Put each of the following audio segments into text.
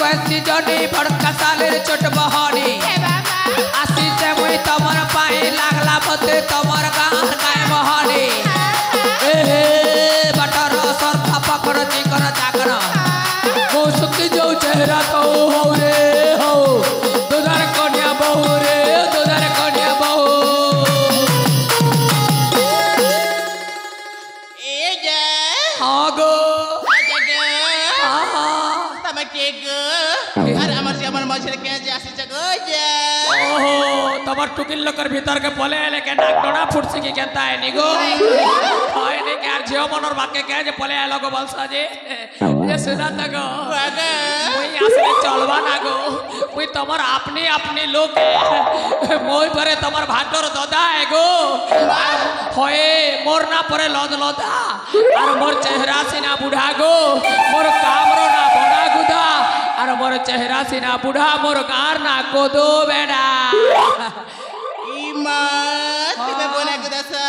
कहसी जनी बड़का सालेर छोट बहनी आसी से मुई तमर पाए लागला मते तमर गान काय बहनी ए बटर सरफा पकड़ चिकन चाकन को सुकी जो चेहरा तो हो रे हो दुधर कन्या बहू रे दुधर कन्या बहू ए जा हाँ गो तमर टुकिल लकर भीतर के बोले लेके नाक डोना फुटसी की कहता है निगो हाय ने यार जियो मनोर बात के कहे जे बोले आलो गो बलसा जी ये सुना त गो कोई आसले चलवा ना गो कोई तमर अपनी अपनी लोग मोय परे तमर भाटर ददा है गो होए मोर ना परे लद लदा और मोर चेहरा से ना बुढ़ा गो मोर कामरो ना बड़ा गुदा और मोर चेहरा से ना बुढ़ा मोर कार ना को दो बेड़ा तुम्हें बोना गुदासा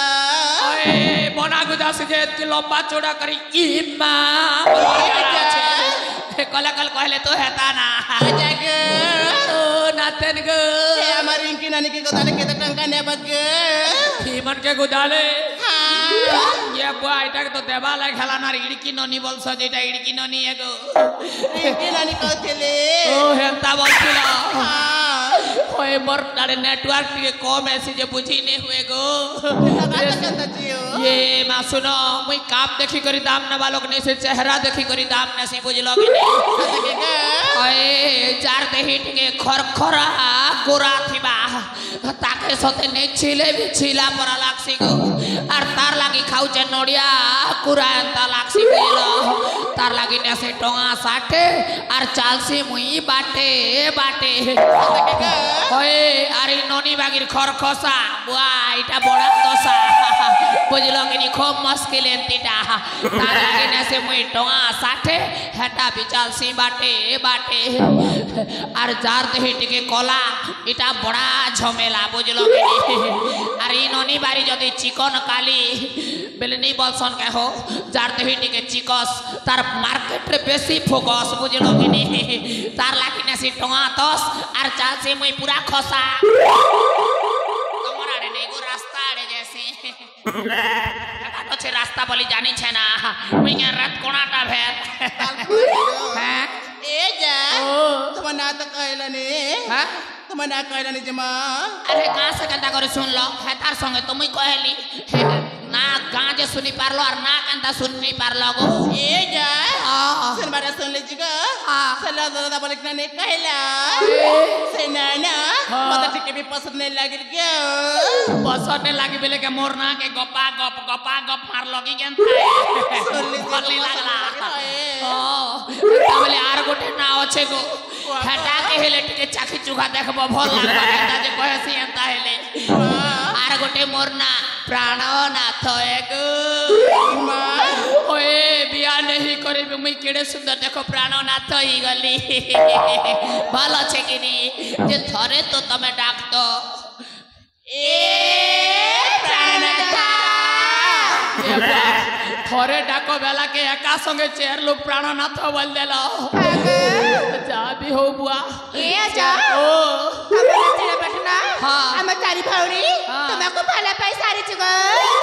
ओए बोना गुदासा जे लंबा चौड़ा करी इमा कल कल कहले तो हेता ना जागे ओ नातन गो ए हमारी इनकी नानी के गोदाले के तो टंका ने बगे भीमन के गोदाले ये बुआ इटा तो देवा लाग हला ना इड़की ननी बोलस जेटा इड़की ननी एगो इनकी नानी कहतेले ओ हेता बोलतिला ओए मोर तारे नेटवर्क के कम मैसेज बुझी नहीं हुए गो ये मा सुनो मुई काम देखी करी दाम न वालों ने से चेहरा देखी करी दाम न से बुझलो के ओए चार देहिट के खरखरा गोरा थिबा ताके सते ने छिले भी छिला परा लागसी गो और तार लागी खाउ जे नडिया कुरा अंता लागसी बुझलो तार लागी ने से टोंगा साटे और चालसी मुई बाटे बाटे ओए अरे ननी बागिर खरखसा बुआ इटा बड़ा दशा बुझलो कि खूब मुश्किल एंतीटा तार लागी ने से मुई टोंगा साटे हेटा बिचाल सी बाटे बाटे और जार देहिट के कोला इटा बड़ा झमेला बुझलो कि अरे ननी बारी जदी चिकन काली बेलनी बलसन के हो जार देहिट के चिकस तार मार्केट रे बेसी फोकस बुझलो कि तार लागी ने से टोंगा दस और चाल से मुई पूरा खसा তোমার আরে নেই গো রাস্তা আরে জেসে কাটো ছে রাস্তা বলি জানি ছে না মুই কে রাত কোনাটা ভেত হ্যাঁ ए जा तुम ना तो कहला ने हां तुम ना कहला ने जमा अरे कहां से कंता करे सुन लो है तार संगे तुमई कहली ना गां जे सुनी पारलो और ना कंता सुनी पारलो गो ए जा सुन बारा सुन ले जगा सला दादा बोले कि ने कहला से ना ना मत ठीक भी पसंद नहीं लागिल के पसंद नहीं लागी बेले के मोर ना के गप्पा गप मार लगी केनता सुन ले बोली लागला ताबले आर गोटे ना अच्छे गो हटा के हेले टिके चाखी चुखा देखबो भल लागबा केनता जे कहसी एंता हेले आर गोटे मोर ना प्राणनाथ एगो ओए बिया नहीं करे मुई केड़े सुंदर देखो प्राणनाथ ही गली भल अच्छे कि नी जे थरे तो तमे डाक तो ए प्राणनाथ थरे डाको बेला के एका संगे चेयर लोग प्राणनाथ बोल देलो जा भी हो बुआ ए जा ओ हमरा तेरे बैठना हां हम तारी भाउरी तुमको भला पैसा रे चुगा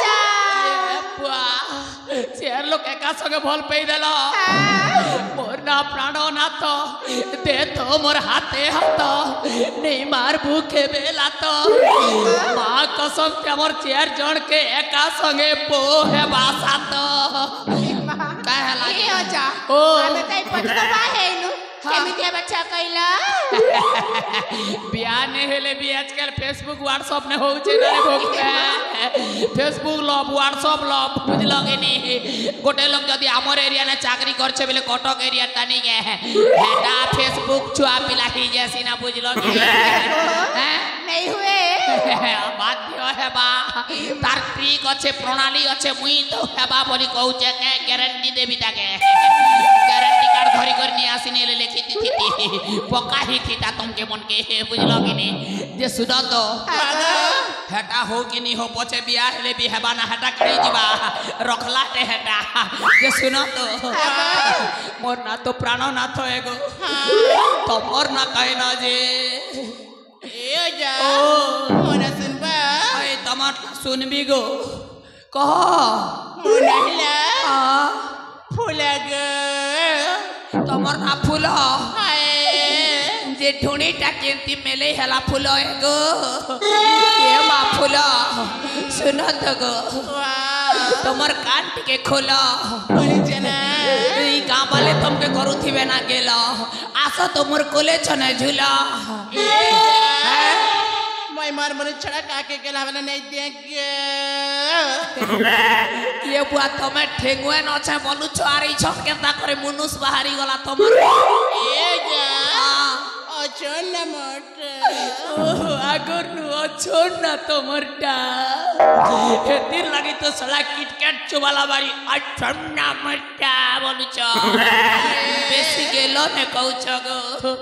जा बुआ चेयर लोग एका संगे बोल पे देलो मोर ना प्राणनाथ दे तो मोर हाथे हाथ नहीं मार भूखे बेला तो मां कसम के मोर चेयर जण के एका संगे पो है बासा तो कहला ए जा ओ हम तई पटवा है नु केमितिया बच्चा कइला बिया ने हेले भी आजकल फेसबुक व्हाट्सएप ने होउ छे रे भोग फेसबुक लव व्हाट्सएप लव बुझलो के नी गोटे लोग जदी हमर एरिया ने चाकरी करछे बेले कटक एरिया तानी गे हेटा फेसबुक छुआ पिला ही जैसी ना बुझलो के हैं नहीं हुए बाध्य हेबा तार ट्रिक अच्छे प्रणाली अच्छे मुई तो हेबा बोली कहू छे के गारंटी देबी ताके गारंटी कार्ड धरी कर नि आसीने ले लिखी थी पक्का ही थी ता तुमके मन के बुझलो कि नी जे सुनो तो हेटा हो कि नहीं हो पछे बिया हेले भी हेबा ना हेटा करी जीवा रखला ते हेटा जे सुनो तो मोर ना तो प्राण ना तो एगो तमर ना कहे ना जे ए जा मोना सुनबा ओए तमर सुनबी गो कह मोना हिला फूला गो तमर ना फूल हाय जे ढूंढीटा केंती मेले हेला फूल एगो ये मा फूल सुनो तो गो तमर कान टिके खोल बोली जना ई गाँव वाले तुमके करू थी ना गेल आस तो मोर कोले छने झूला मैं मार मरे छड़ा काके गेला वाला नहीं देख ये बुआ तमे ठेंगुए न छे बोलु छारी छ केता करे मुनुस बाहरी गला तमर ए जा अचन न मट आगर नु अछोन ना तमरटा हेतिर लागि तो सला किटकैट चुबाला बारी अछन ना मटा बोलु छ बेसी गेलो ने कहू छ गो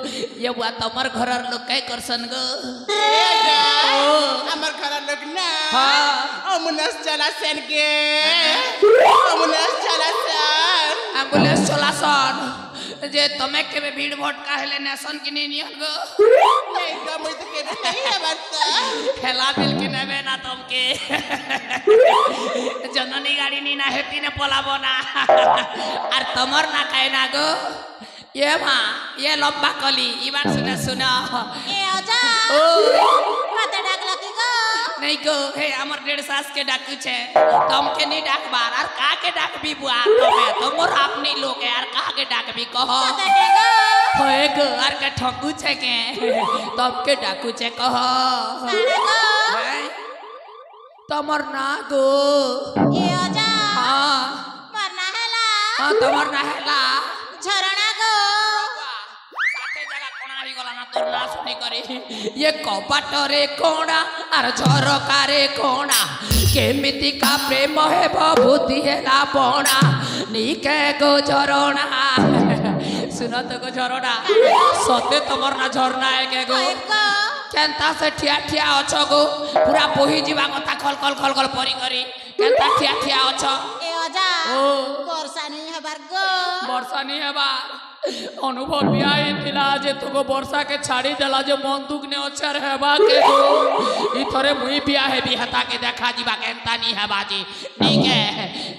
ये बुआ तमर घरर लोग काय करसन गो আমার ঘরের লোক না हां অমুনাস চালাছেন গে অমুনাস চালাছেন एम्बुलेंस चलासन जे तमे केबे भीड़ भटका हेले नेसन कि नहीं नियन गो नहीं गो मुझे तो के नहीं है बता खेला बिल के नेबे ना तुमके जननी गाड़ी नी ना हेती ने पलाबो ना और तमर ना काहे ना गो ये मां ये लंबा कली ई बात सुना ए आजा ओ माता डाकला की गो नहीं गो हे हमर 1.5 सास के डाकू छे तुमके नहीं डाक बार और का के डाक भी बुआ तमे तमोर अपनी लोग यार का के डाक भी कह माता के गो होए गो और के ठकू छे के तुमके डाकू छे कह गो तमर ना गो ए आजा हां मरना हैला हां तमर ना हैला झरणा गो साथे जगह कोणारी गला ना तोर ना सुनी करे ये कपाटरे कोणा आर झरकारे कोणा केमिति का प्रेम है बबुद्धि है ला पोणा नीके गो झरणा सुनो तो गो झरणा सते तमर ना झरना है के गो केनता से ठिया ठिया अछो गो पूरा बोही जीवा कथा खल खल परी करी केनता ठिया ठिया अछो ए आजा ओ वर्षा नहीं हेबार गो वर्षा नहीं हेबा अनुभव भी आई थिला जे तुको वर्षा के छाड़ी देला जे मन दुख ने अछर हेबा के गो ई थरे मुई बिया है भी हता के देखा जीवा केनता नहीं हेबा जी ठीक है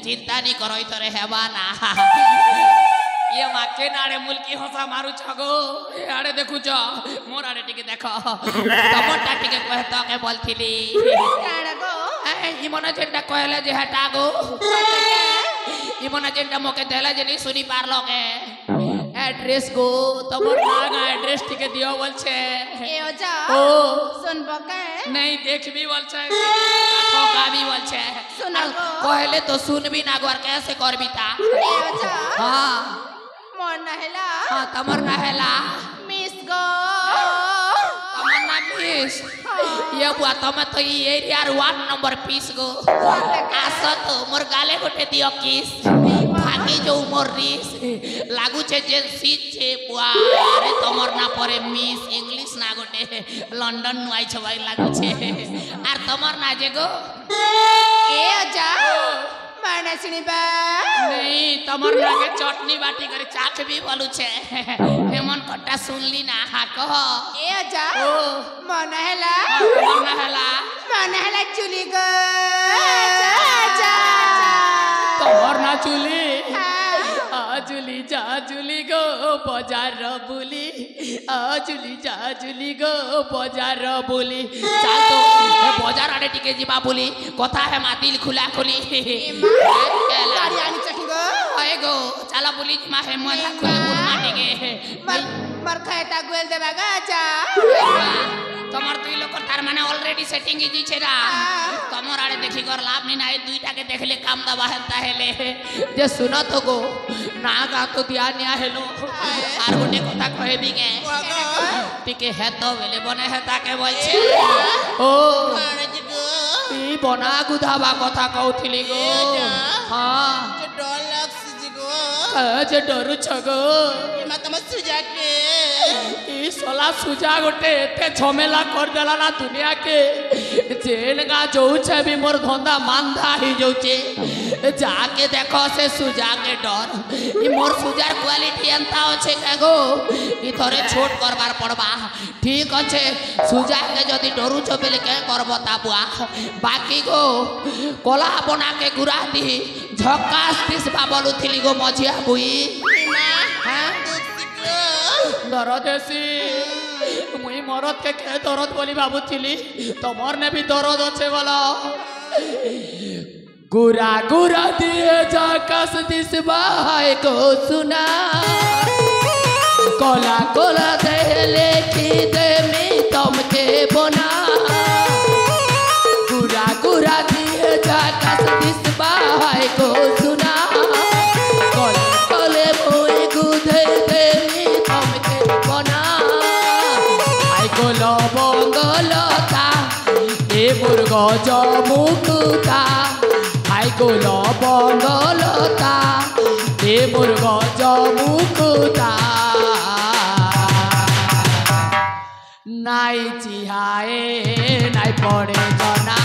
चिंता नहीं करो ई थरे हेबा ना ये मां के नाड़े मुल्की हंसा मारू छगो ए आड़े देखु छ मोर आड़े टिके देखो टमाटा टिके कहता के बोलथिली काड़ा गो ए ई मने जेंटा कहले जे हटा गो ई मने जेंटा मोके देला जे नहीं सुनी पारलो के एड्रेस गो तमर नागा एड्रेस टिके दियो बोल छे ए आजा ओ सुन बके नहीं देख भी बोल छे ठोका भी बोल छे सुना गो कहले तो सुन भी ना गोर कैसे करबी ता ए आजा हां मोर ना हैला हां तमर ना हैला मिस गो तमर ना मिस ये बुआ तमे तो ई एरिया 1 नंबर पीस गो आसा तो मोर गाले गोटे दियो किस भागी जो मोर रिस लागू छे जे सीट छे बुआ अरे तमर ना परे मिस इंग्लिश ना गोटे लंदन नु आई छ भाई लागू छे आर तमर ना जे गो ए आजा माने सुनिबा नहीं तमर ना के चटनी बाटी करे चाख भी बोलू छे हेमन कट्टा सुनली ना हा कह ए आजा ओ मन हैला तमर ना हैला मन हैला चुली गो आजा तमर ना चुली जुली जा जुली गो बाजार बुली जुली जा जुली गो बाजार बुली चल तो बाजार आड़े टिके जीवा बुली कथा है मा दिल खुला खुली गाड़ी आनी चाहिए गो ओए गो चला बुली मा है मजा खुले बुल माटी के मर खायता गोल देबा गाजा तमर दुई लोक तार माने ऑलरेडी सेटिंग इजी छेरा तमर आड़े देखि कर लाभ नि नाइ दुईटा के देखले काम दबा हेता हेले जे सुनो तो गो ना गा तो ध्यान निया हेलो आर गोटे कथा कहे भी के टिके हेतो बेले बने हेता के बोलछे ओ ई बना गुधाबा कथा कहउथिली गो हां जे डर लागछ जी गो जे डरु छगो मा तम सुजा के ई सोला सुजा गोटे एते झमेला कर देला ना दुनिया के जेल गा जोछे भी मोर धंधा मांदा ही जोचे जाके देखो से सुजा के डर ई मोर सुजार क्वालिटी अंता होछे कागो ई थोरे छोट करबार पड़बा ठीक अच्छे सुजा के जदी डरू चबेले के करबो ताबुआ बाकी गो कोला बना के गुरा दी झकास दिस बाबलु थिली गो मझिया बुई दरद एसी मुई मरद के दरद बोली भाबुथिली तमर ने भी दरद अच्छे बोला गुरा गुरा दिए झकास दिस बाय को सुना कोला कोला दे लेखी दे मी तुमके बना गुरा गुरा दिए झकास दिस बाय को सुना कोले कोले मोए गुधे दे मी तुमके बना आई गोलो बंगलता ए मुर्ग जमुकुता आई गोलो बंगलता ए मुर्ग जमुकुता नाई चिहाए नाई पड़े जना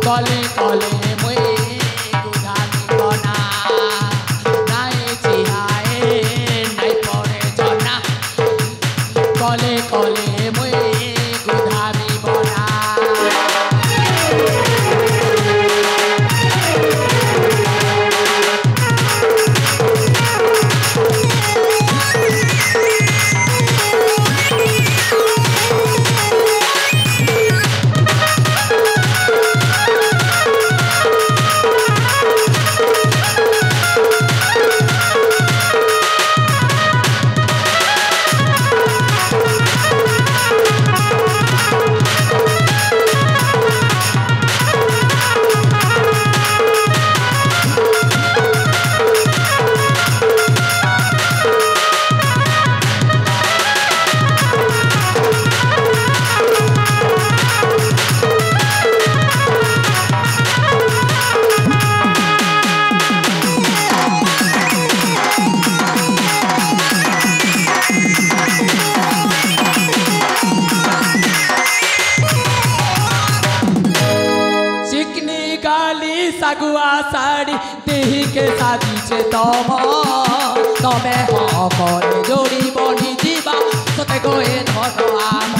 कले कले मुई गुधानी बना नाई चिहाए नाई पड़े जना कले कले मुई गुधानी बना सगुआ साड़ी देही के शादी से तमे करे जोड़ी बनी जीवा सते गोए धन आम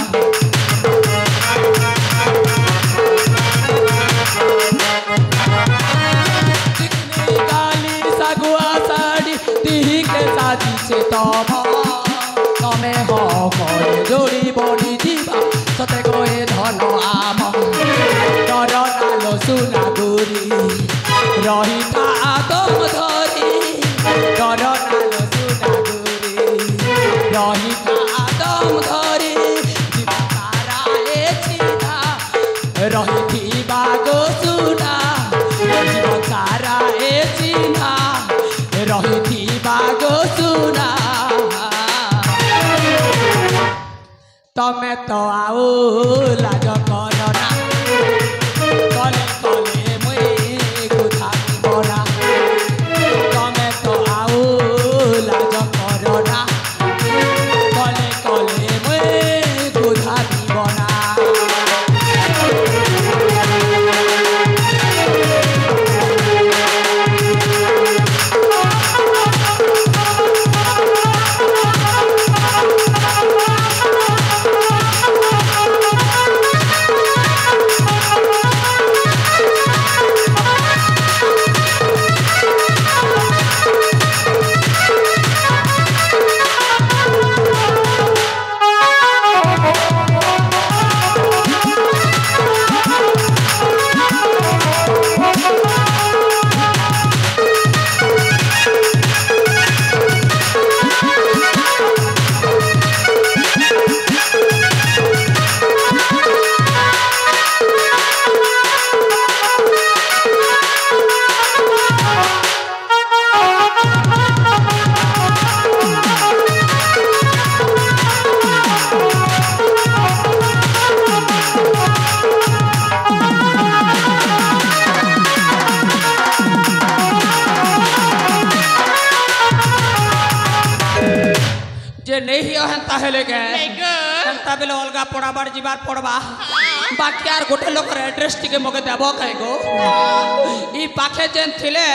गाली सगुआ साड़ी देही के शादी से तमे करे जोड़ी बनी जीवा सते गोए धन आम डर नालो सुना गुरी रही था आदम धरी डर नालो सुना गुरी रही था आदम धरी जीवन सारा ए सीधा रही थी बागो सुना जीवन सारा ए सीधा रही थी बागो सुना तमे तो आओ लाज करना कले कले मुई गुधानी बना तमे तो आओ लाज करना कले कले मुई गुधानी बना हियो हेंता हेले के नहीं गो हेंता बेले अलगा पड़ाबार जीवार पड़बा बाकी आर गोटे लोकर एड्रेस टिके मगे देबो कहिगो ई पाखे जेन थिले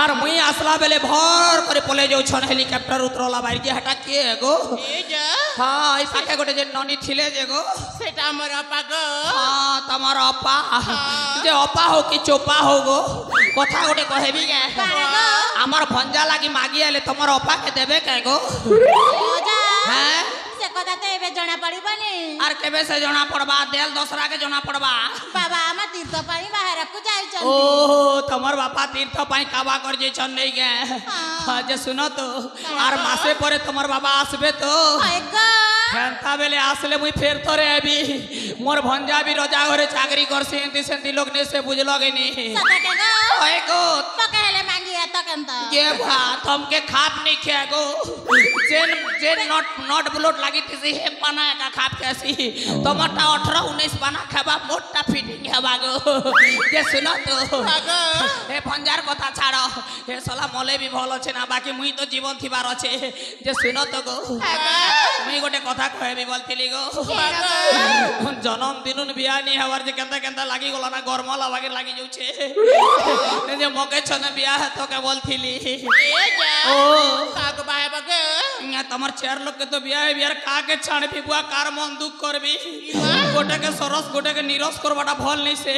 आर मुई आसला बेले भर करे पले जाउ छन हेलीकॉप्टर उतरला बारी जे हटा के गो ए जा हां ई पाखे गोटे जे ननी थिले जे गो सेटा हमर अपा गो हां तमार अपा जे अपा हो कि चोपा हो गो कथा गोटे कहबी के हमर भंजा लागी मागी आले तमार अपा के देबे के गो हैं से कदा तो एबे जना पड़िबनी आर केबे से जना पड़बा देल दोसरा के जना पड़बा बाबा हम तीर्थ पानी बाहर को जाई चल ओ तमर बापा तीर्थ पाई काबा कर जे छन नहीं गे हां जे सुनो तो आर मासे परे तमर बाबा आसबे तो आएगा हेंता बेले आसले मुई फेर तोरे अभी मोर भंजा भी रोजा घरे चाकरी करसी एंती सेंती लोग ने से बुझलो गे नी सतकेगा ओए गो पकेले मांगी है तो केंता ये भा तुमके खाप नहीं खे गो जेन जेन नॉट ब्लोट लागी तिसी हे पाना का खाप कैसी टमाटा 18 19 पाना खाबा मोटा फिटिंग है बागो जे सुनो तो ए भंजार कथा छाड़ो हे साला मले भी भलो छे ना बाकी मुई तो जीवन थिबार छे जे सुनो तो गो मुई गोटे कथा कहबी बोलतिली गो जन्म दिनुन बिया नी हवर जे केंता केंता लागी गला ना गरमला बागे लागी जाउ छे जे मके छने बिया है तो के बोलतिली ए जा ओ काको बाहे बगे या तमर चार लोग के तो बिया है बियार का के छाण पिबुआ कार मन दुख करबी गोटे के सरस गोटे के निरस करबाटा भल नहीं से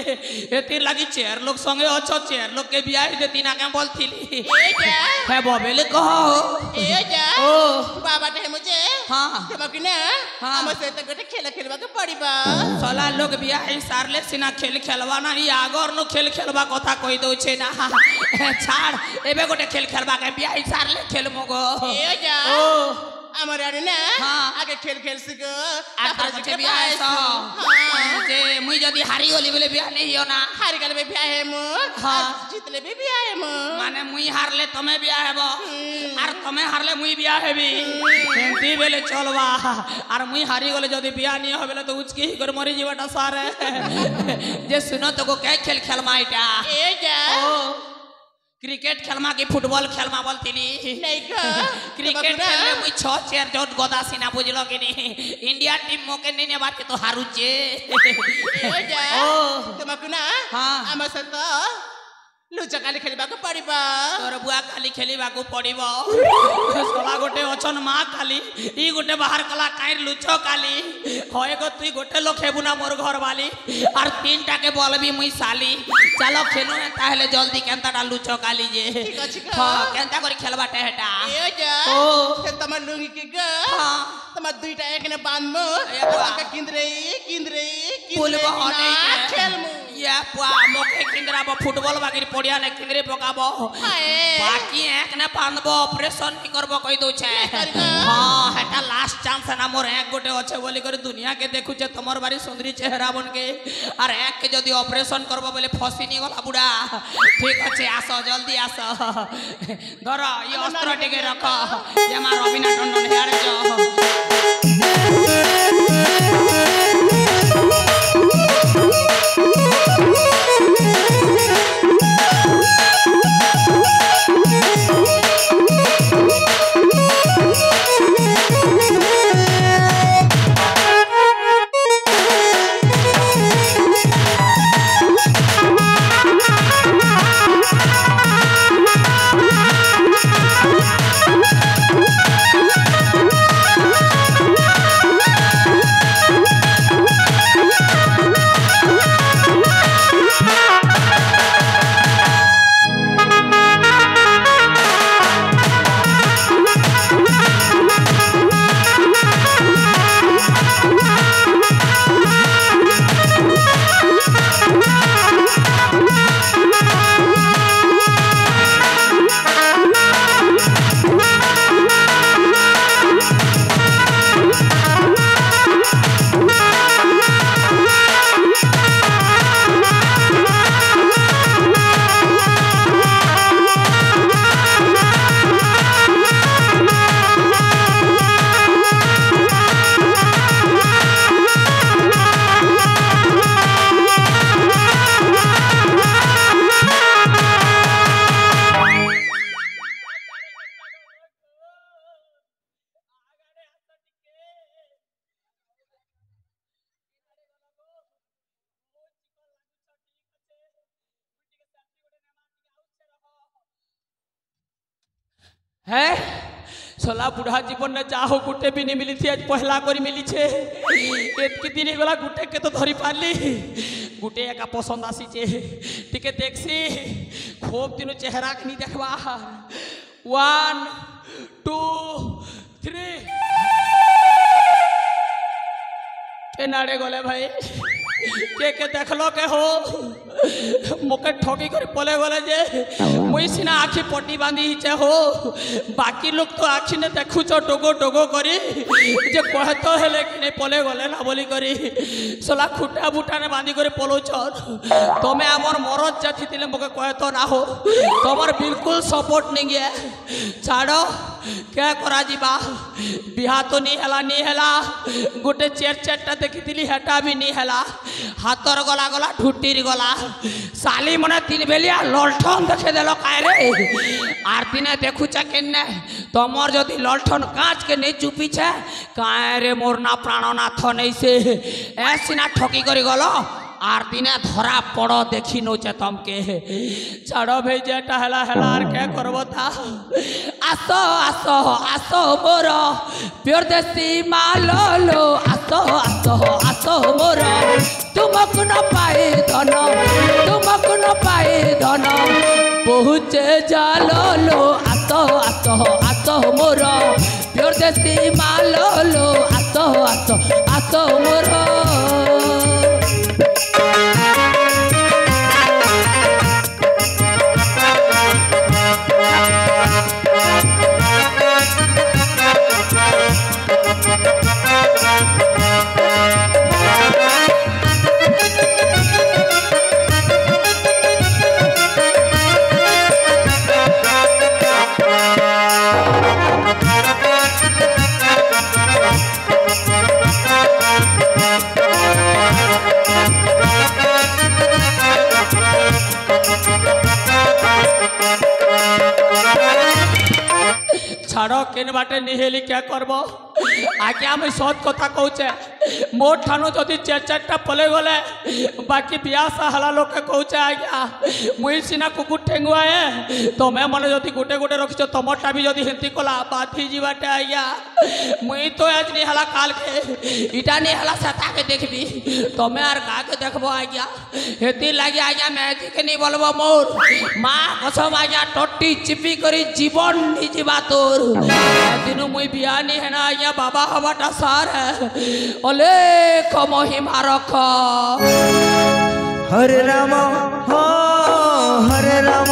एतिर लागी चार लोग संगे अच्छो चार लोग के बिया दे तीना के बोलतिली ए जा है बबेले कहो ए जा ओ बाबा ते मुझे हां तमकिने हाँ। हम से तो गोटे खेल खेलबा के पड़िबा साला लोग बिया है सारले सिना खेल खेलवा ना ई आगर नो खेल खेलबा कथा कहि दउ छे ना छाड़ एबे गोटे खेल खेलबा के बिया है सारले खेल मगो ए जा ओ हमर आरे ना हाँ। आगे खेल खेल सिक आटा के बिया है सो जे मुई जदी हारी होली बोले बिया नहीं हो ना हार गल में बिया है मु हाँ। जीतले भी बिया है मु माने मुई हारले तमे बिया हेबो आर तमे हारले मुई बिया हेबी एंती बेले चलबा आर मुई हारी गले जदी बिया नहीं होबेले तो उचकी ही कर मरी जीवाटा सारे जे सुनो तो को के खेल खेलमा इटा ए जा ओ क्रिकेट खेलमा की फुटबॉल खेलमा बोलतिली नहीं का क्रिकेट खेलले मुई 6 चेयर जोट गोदा सिना बुझलो कि नहीं इंडिया टीम मोके नहीं ने बात के तो हारू जे ए जा ओ तमकुना हां हम से तो लुचा काली खेलबा के पड़िबा तोर बुआ खाली खेलिबा को पड़िबो सला गोटे अछन मा खाली ई गोटे बाहर कला काइर लुचो काली होय गो तुई गोटे लोग हेबु ना मोर घर वाली और तीनटा के बॉल भी मुई साली चलो खेलु ना ताहले जल्दी केनता लुचो काली जे ठीक अछि का हां केनता करी खेलबा टेहटा ए जा ओ से तमर लुंगी के ग हां तमर दुईटा एक ने बांध मु ए बुआ। का किंद्रे पुल बहने खेल मु या पुआ मोके किंद्रा बो फुटबॉल बागिर पड़िया ने किंद्रे पकाबो हाय बाकी एक ने बांधबो ऑपरेशन की करबो कहि दउ छे करबो। हां हेटा लास्ट चांस ना मोर एक गोटे अच्छे बोली कर दुनिया के देखु छे तमर बारी सुंदरी चेहरा बन के और एक के जदी ऑपरेशन करबो बोले फसी नी गला बुढ़ा ठीक अच्छे आसो जल्दी आसो धर ये अस्त्र टिके रख ये मार रविना टंडन हेड़े जो है सोला बुढ़ा जीवन ने चाहो गुटे भी नहीं मिली थी आज पहला करी मिली छे एतकी दिन गला गुटे के तो धरी पारली गुटे एका पसंद आसी छे टिके देखसी खूब दिन चेहरा के नहीं देखबा 1 2 3 के नाड़े गले भाई के देखलो के हो मोके ठगी कर पले गले जे मुई सिना आखी पट्टी बांधी हिचे हो बाकी लोग तो आखी ने देखु टोगो टोगो करी जे कहे तो हेले कि नहीं पले गले ना बोली करी सोला खुटा बुटा ने बांधी कर पलो तमें आमर मरद जाति थिले मोके कहे तो ना हो तमर बिल्कुल सपोर्ट नहीं गया छाड़ो क्या करा जीवा बिहा तो नहीं हेला गोटे चेर चेरटा देखी हेटा भी नहीं हेला हाथर गला गला ढुटीर गला साली मने 3 बेलिया ललठन देखे देलो कायरे आर दिने देखुचा केने तमर जदि ललठन कांच के नहीं चुपी छे कायरे मोर ना प्राणनाथ नहीं से ऐसिना ठकी करी गलो आर दिने धरा पड़ो देखी नोचे तमके छाड़ो भेजेटा हेला हेला आर क्या करबो ता आसो आसो आसो मोर प्योरदेसी मालो आसो आसो आसो मोर तुमको न पाए धन तुमको न पाए धन पहुँचे जालो आसो आसो आसो मोर प्योरदेसी मालो आसो आसो आसो मोर छाड़ो केन बाटे निहेली क्या करबो आगे आम सत कथा कहचे मोर ठानु जदि 4-4टा पले गले बाकी बिया साहला लोक कहचे आज्ञा मुई सिना कुकुर ठेंगुआए तमें मन जदि गोटे गोटे रखिच तमरटा भी जदि हेंती कला बाथी जीवाटे आज्ञा मुई तो आज नहीं हला काल के इटा नहीं हला सता के देखबी तमें आर गा के देखबो आज्ञा हेती लागी आज्ञा मैं के नहीं बोलबो मोर मां कसम आज्ञा टट्टी चिपी करी जीवन नहीं जीवा तोर दिनु मुई बिया नहीं है ना आज्ञा बाबा हवाटा सार है अलेख महिमा रख हरे राम हो हरे राम